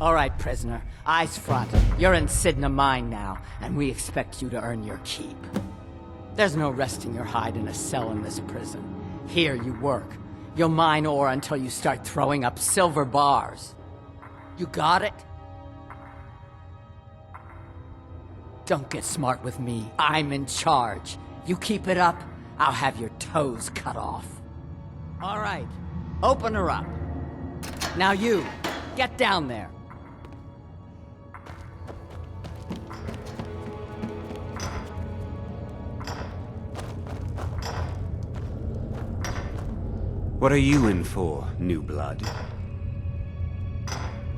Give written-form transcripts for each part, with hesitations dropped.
All right, prisoner. Eyes front. You're in Cidhna Mine now, and we expect you to earn your keep. There's no resting your hide in a cell in this prison. Here you work. You'll mine ore until you start throwing up silver bars. You got it? Don't get smart with me. I'm in charge. You keep it up, I'll have your toes cut off. All right, open her up. Now you, get down there. What are you in for, new blood?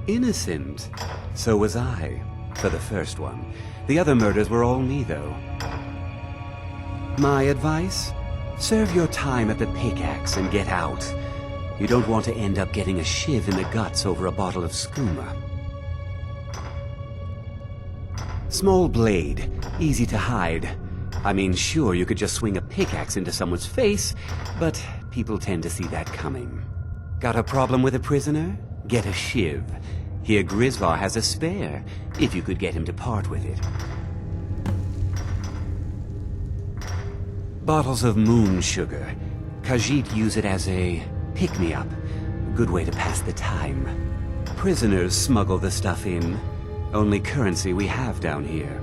Innocent. So was I, for the first one. The other murders were all me, though. My advice? Serve your time at the pickaxe and get out. You don't want to end up getting a shiv in the guts over a bottle of skooma. Small blade, easy to hide. I mean, sure, you could just swing a pickaxe into someone's face, but people tend to see that coming. Got a problem with a prisoner? Get a shiv. Here Grisvar has a spare, if you could get him to part with it. Bottles of moon sugar. Khajiit use it as a pick-me-up. Good way to pass the time. Prisoners smuggle the stuff in. Only currency we have down here.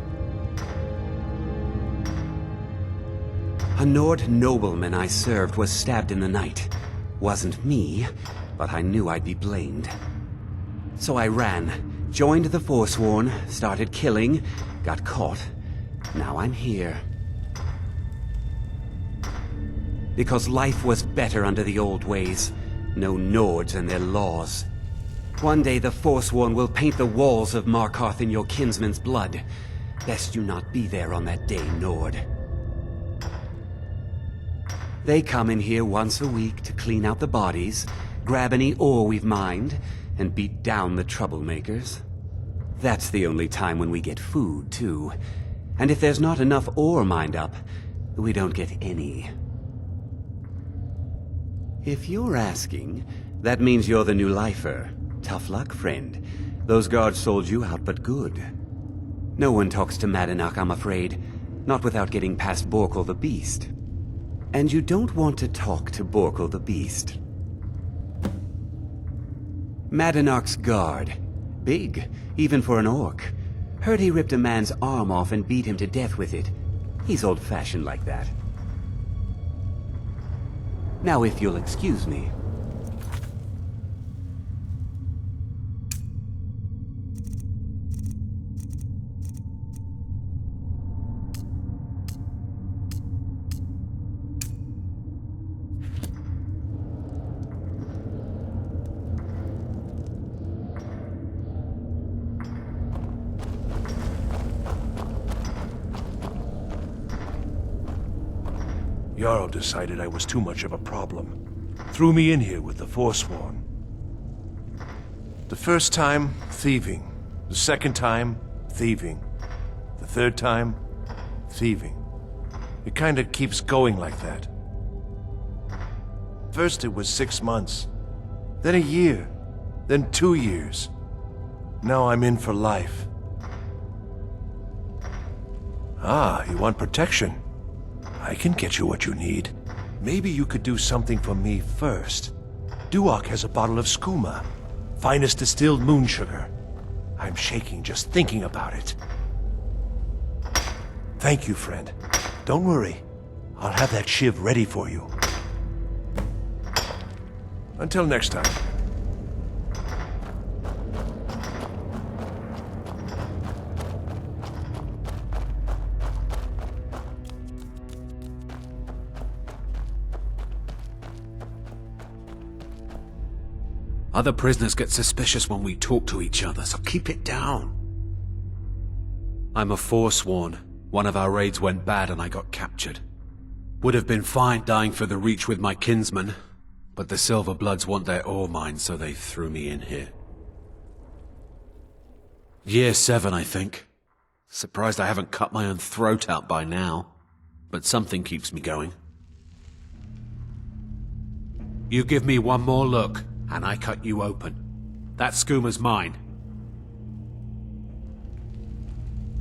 A Nord nobleman I served was stabbed in the night. Wasn't me, but I knew I'd be blamed. So I ran, joined the Forsworn, started killing, got caught. Now I'm here. Because life was better under the old ways. No Nords and their laws. One day the Forsworn will paint the walls of Markarth in your kinsman's blood. Best you not be there on that day, Nord. They come in here once a week to clean out the bodies, grab any ore we've mined, and beat down the troublemakers. That's the only time when we get food, too. And if there's not enough ore mined up, we don't get any. If you're asking, that means you're the new lifer. Tough luck, friend. Those guards sold you out, but good. No one talks to Madanach, I'm afraid. Not without getting past Borkul the Beast. And you don't want to talk to Borkul the Beast. Madanach's guard. Big, even for an orc. Heard he ripped a man's arm off and beat him to death with it. He's old-fashioned like that. Now, if you'll excuse me. Jarl decided I was too much of a problem. Threw me in here with the Forsworn. The first time, thieving. The second time, thieving. The third time, thieving. It kinda keeps going like that. First it was 6 months, then a year, then 2 years. Now I'm in for life. Ah, you want protection? I can get you what you need. Maybe you could do something for me first. Duak has a bottle of skooma. Finest distilled moon sugar. I'm shaking just thinking about it. Thank you, friend. Don't worry. I'll have that shiv ready for you. Until next time. Other prisoners get suspicious when we talk to each other, so keep it down. I'm a Forsworn. One of our raids went bad and I got captured. Would have been fine dying for the Reach with my kinsman, but the Silver Bloods want their ore mine, so they threw me in here. Year 7, I think. Surprised I haven't cut my own throat out by now, but something keeps me going. You give me one more look, and I cut you open. That skooma's mine.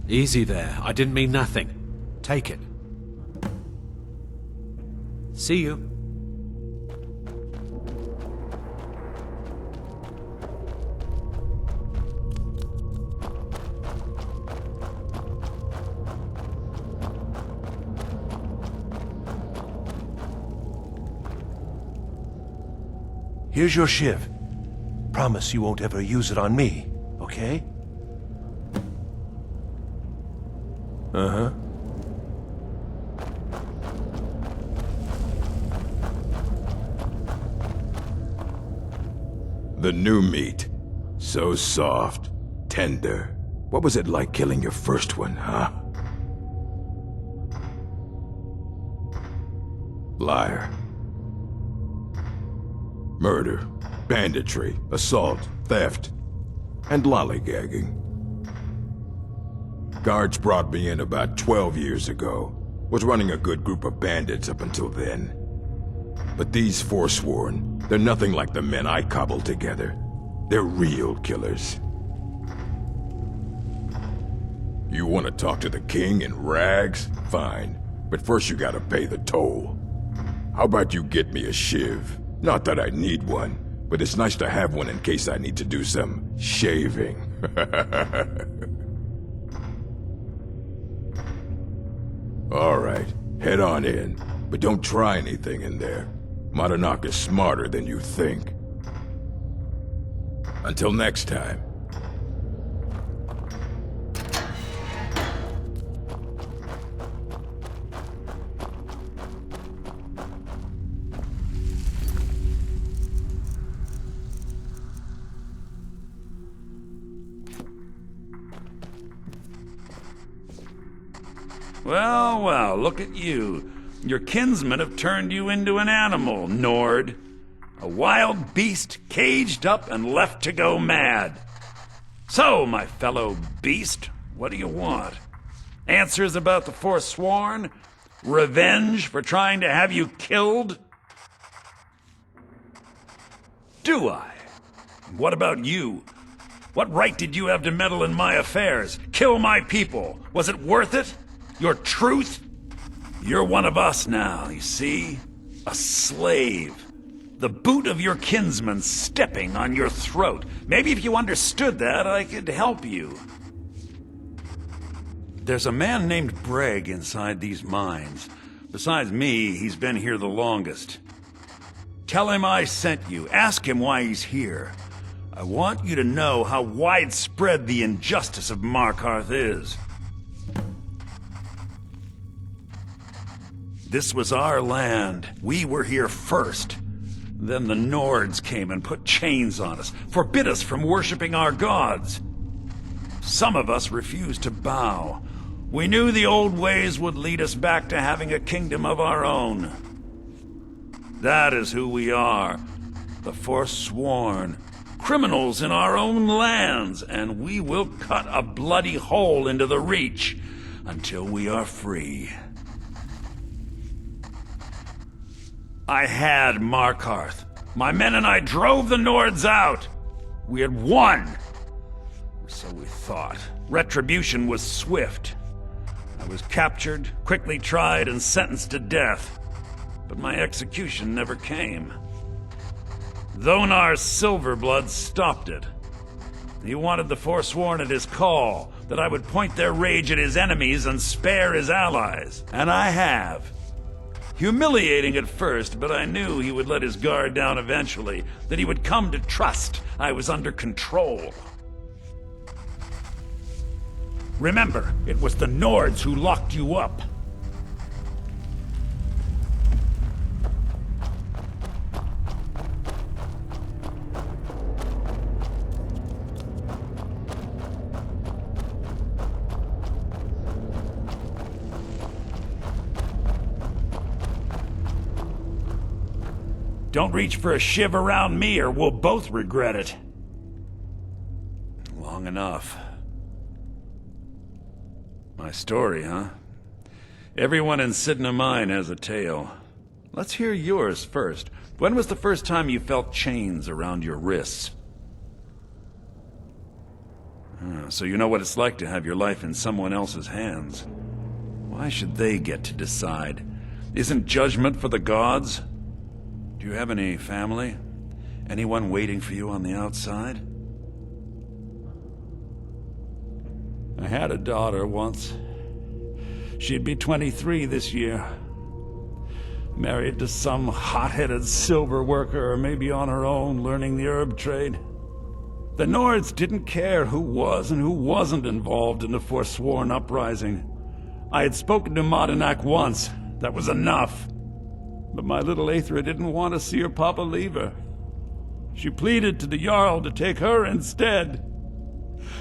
Easy there. I didn't mean nothing. Take it. See you. Here's your shiv. Promise you won't ever use it on me, okay? Uh-huh. The new meat. So soft, tender. What was it like killing your first one, huh? Liar. Murder, banditry, assault, theft, and lollygagging. Guards brought me in about 12 years ago. Was running a good group of bandits up until then. But these Forsworn, they're nothing like the men I cobbled together. They're real killers. You want to talk to the king in rags? Fine. But first you gotta pay the toll. How about you get me a shiv? Not that I need one, but it's nice to have one in case I need to do some shaving. All right, head on in, but don't try anything in there. Madanach is smarter than you think. Until next time. Well, well, look at you. Your kinsmen have turned you into an animal, Nord. A wild beast caged up and left to go mad. So, my fellow beast, what do you want? Answers about the Forsworn? Revenge for trying to have you killed? Do I? What about you? What right did you have to meddle in my affairs? Kill my people? Was it worth it? Your truth? You're one of us now, you see? A slave. The boot of your kinsman stepping on your throat. Maybe if you understood that, I could help you. There's a man named Breg inside these mines. Besides me, he's been here the longest. Tell him I sent you. Ask him why he's here. I want you to know how widespread the injustice of Markarth is. This was our land. We were here first. Then the Nords came and put chains on us, forbid us from worshipping our gods. Some of us refused to bow. We knew the old ways would lead us back to having a kingdom of our own. That is who we are, the Forsworn. Criminals in our own lands, and we will cut a bloody hole into the Reach until we are free. I had Markarth. My men and I drove the Nords out. We had won. Or so we thought. Retribution was swift. I was captured, quickly tried, and sentenced to death. But my execution never came. Dhonar's Silverblood stopped it. He wanted the Forsworn at his call, that I would point their rage at his enemies and spare his allies. And I have. Humiliating at first, but I knew he would let his guard down eventually, that he would come to trust I was under control. Remember, it was the Nords who locked you up. Don't reach for a shiv around me or we'll both regret it. Long enough. My story, huh? Everyone in Cidhna Mine has a tale. Let's hear yours first. When was the first time you felt chains around your wrists? So you know what it's like to have your life in someone else's hands. Why should they get to decide? Isn't judgment for the gods? Do you have any family? Anyone waiting for you on the outside? I had a daughter once. She'd be 23 this year. Married to some hot-headed silver worker, or maybe on her own, learning the herb trade. The Nords didn't care who was and who wasn't involved in the Forsworn uprising. I had spoken to Modinak once. That was enough. But my little Aethra didn't want to see her papa leave her. She pleaded to the Jarl to take her instead.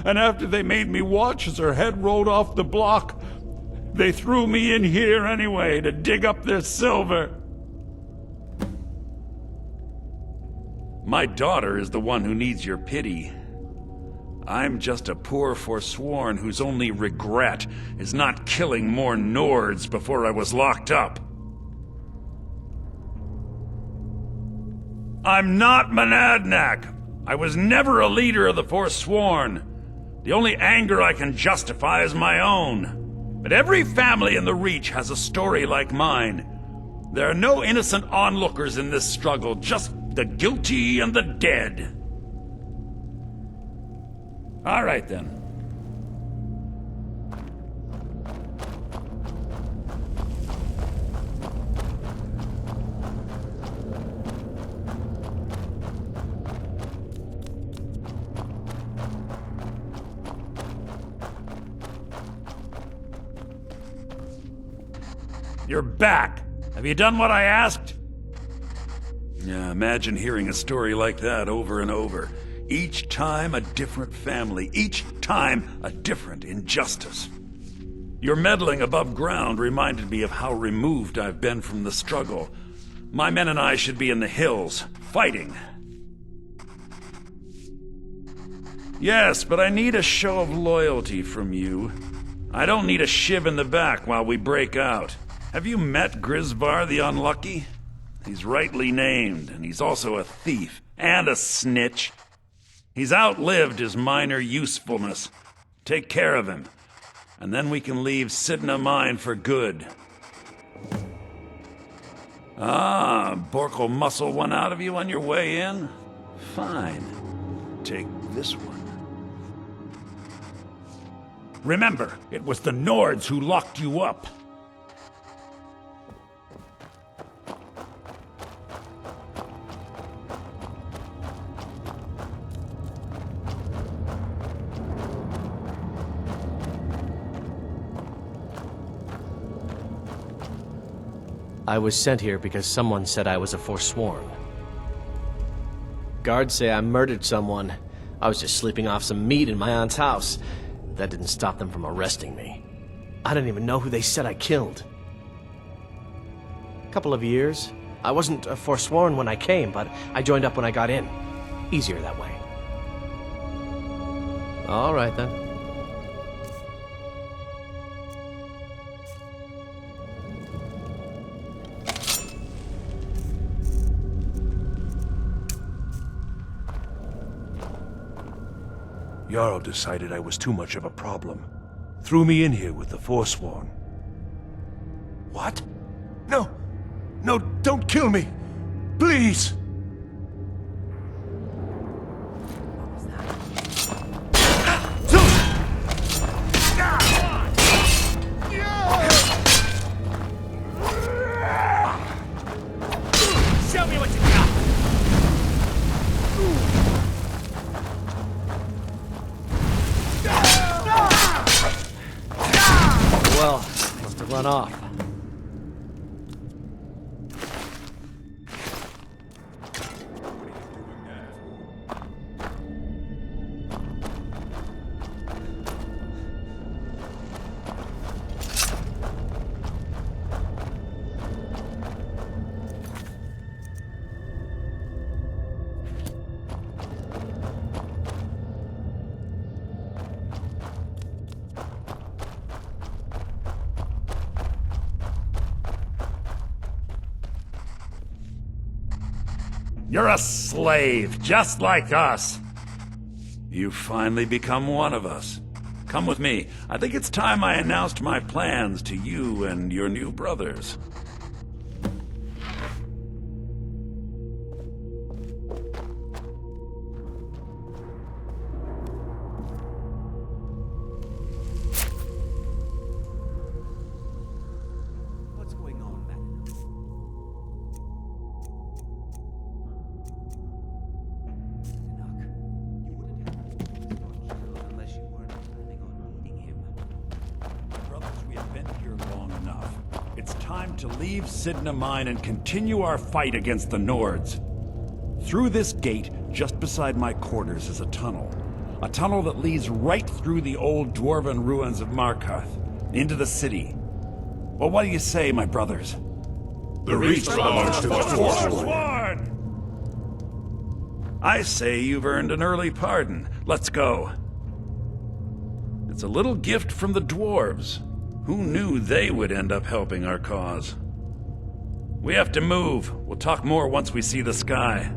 And after they made me watch as her head rolled off the block, they threw me in here anyway to dig up their silver. My daughter is the one who needs your pity. I'm just a poor Forsworn whose only regret is not killing more Nords before I was locked up. I'm not Monadnac. I was never a leader of the Forsworn. The only anger I can justify is my own. But every family in the Reach has a story like mine. There are no innocent onlookers in this struggle, just the guilty and the dead. All right, then. You're back. Have you done what I asked? Yeah, imagine hearing a story like that over and over. Each time a different family, each time a different injustice. Your meddling above ground reminded me of how removed I've been from the struggle. My men and I should be in the hills, fighting. Yes, but I need a show of loyalty from you. I don't need a shiv in the back while we break out. Have you met Grisvar the Unlucky? He's rightly named, and he's also a thief and a snitch. He's outlived his minor usefulness. Take care of him, and then we can leave Cidhna Mine for good. Ah, Bork will muscle one out of you on your way in? Fine. Take this one. Remember, it was the Nords who locked you up. I was sent here because someone said I was a Forsworn. Guards say I murdered someone. I was just sleeping off some meat in my aunt's house. That didn't stop them from arresting me. I don't even know who they said I killed. A couple of years. I wasn't a Forsworn when I came, but I joined up when I got in. Easier that way. All right, then. Jarl decided I was too much of a problem. Threw me in here with the Forsworn. What? No! No, don't kill me! Please! Show me what you got! Well, must have run off. You're a slave, just like us. You've finally become one of us. Come with me. I think it's time I announced my plans to you and your new brothers. What's going on, man? You wouldn't have unless you weren't planning on meeting him. Brothers, we have been here long enough. It's time to leave Cidhna Mine and continue our fight against the Nords. Through this gate, just beside my quarters, is a tunnel. A tunnel that leads right through the old dwarven ruins of Markarth, into the city. Well, what do you say, my brothers? The Reach belongs to the Forsworn. I say you've earned an early pardon. Let's go. It's a little gift from the dwarves. Who knew they would end up helping our cause? We have to move. We'll talk more once we see the sky.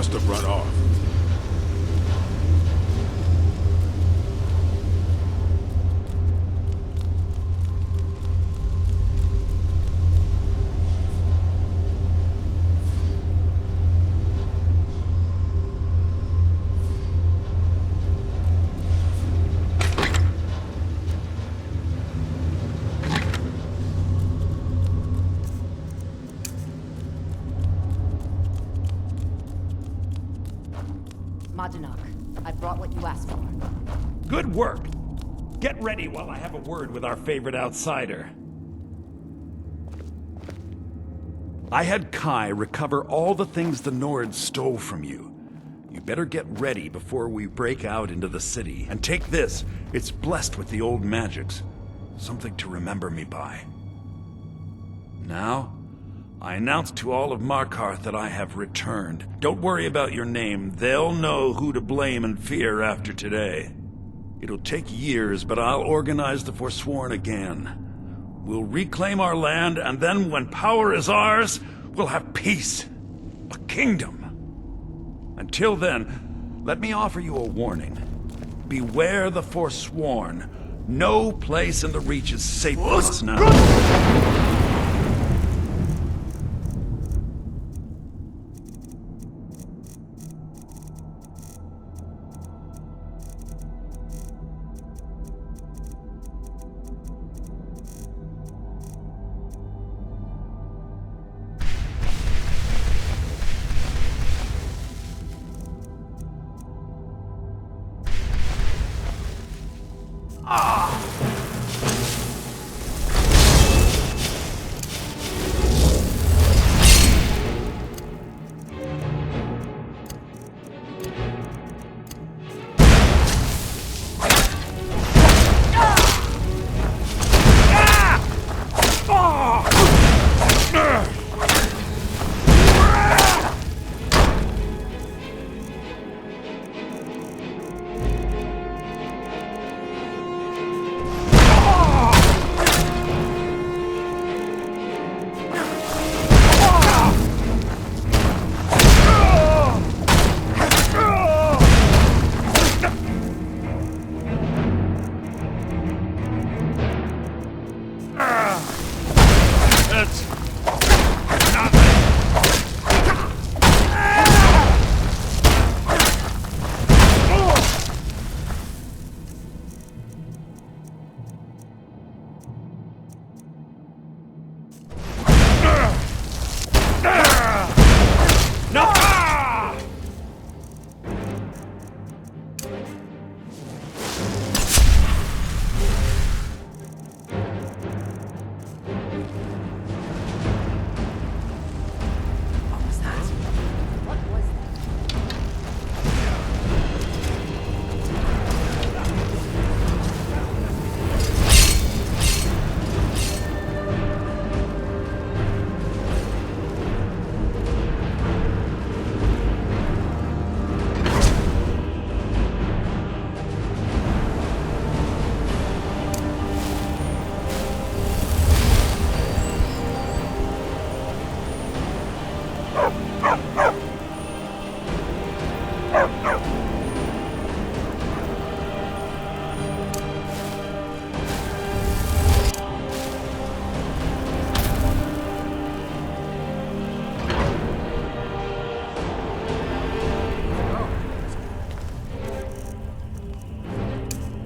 Must have run off. I brought what you asked for. Good work. Get ready while I have a word with our favorite outsider. I had Kai recover all the things the Nords stole from you. You better get ready before we break out into the city. And take this. It's blessed with the old magics. Something to remember me by. Now, I announce to all of Markarth that I have returned. Don't worry about your name. They'll know who to blame and fear after today. It'll take years, but I'll organize the Forsworn again. We'll reclaim our land, and then when power is ours, we'll have peace. A kingdom. Until then, let me offer you a warning. Beware the Forsworn. No place in the Reach is safe for us now.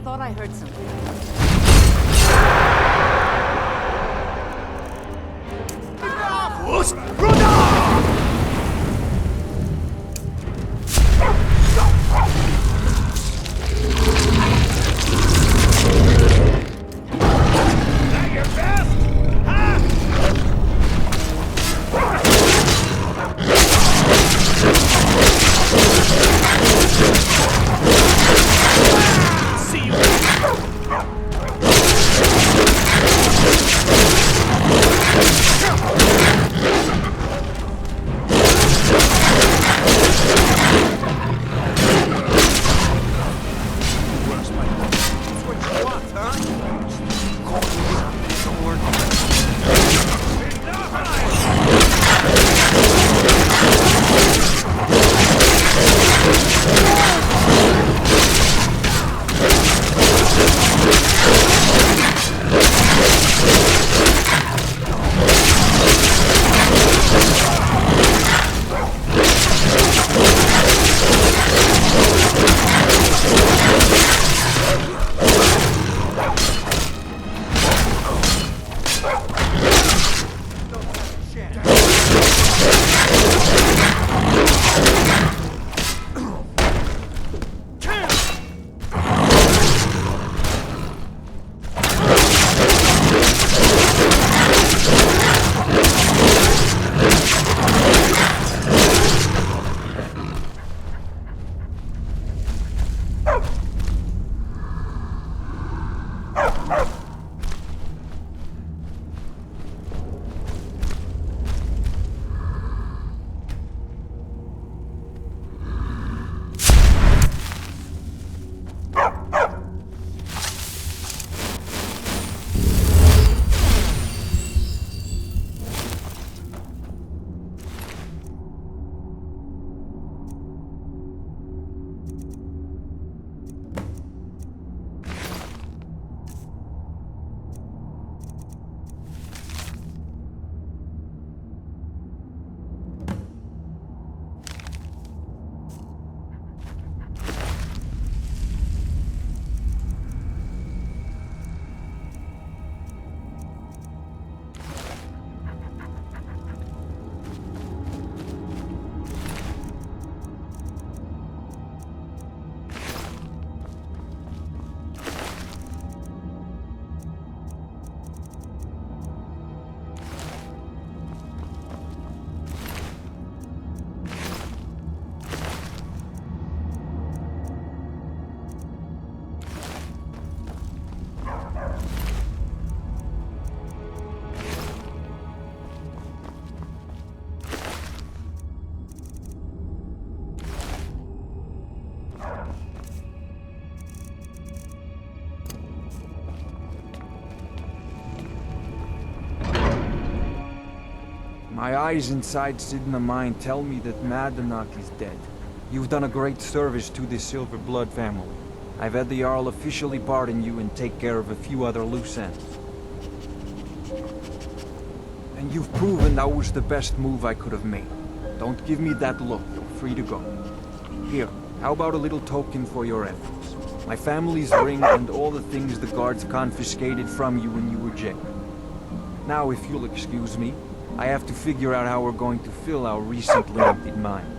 Thought I heard something. See you. My eyes inside Cidhna Mine tell me that Markarth is dead. You've done a great service to the Silver Blood family. I've had the Jarl officially pardon you and take care of a few other loose ends. And you've proven that was the best move I could have made. Don't give me that look. You're free to go. Here, how about a little token for your efforts? My family's ring and all the things the guards confiscated from you when you were jailed. Now, if you'll excuse me, I have to figure out how we're going to fill our recently emptied mine.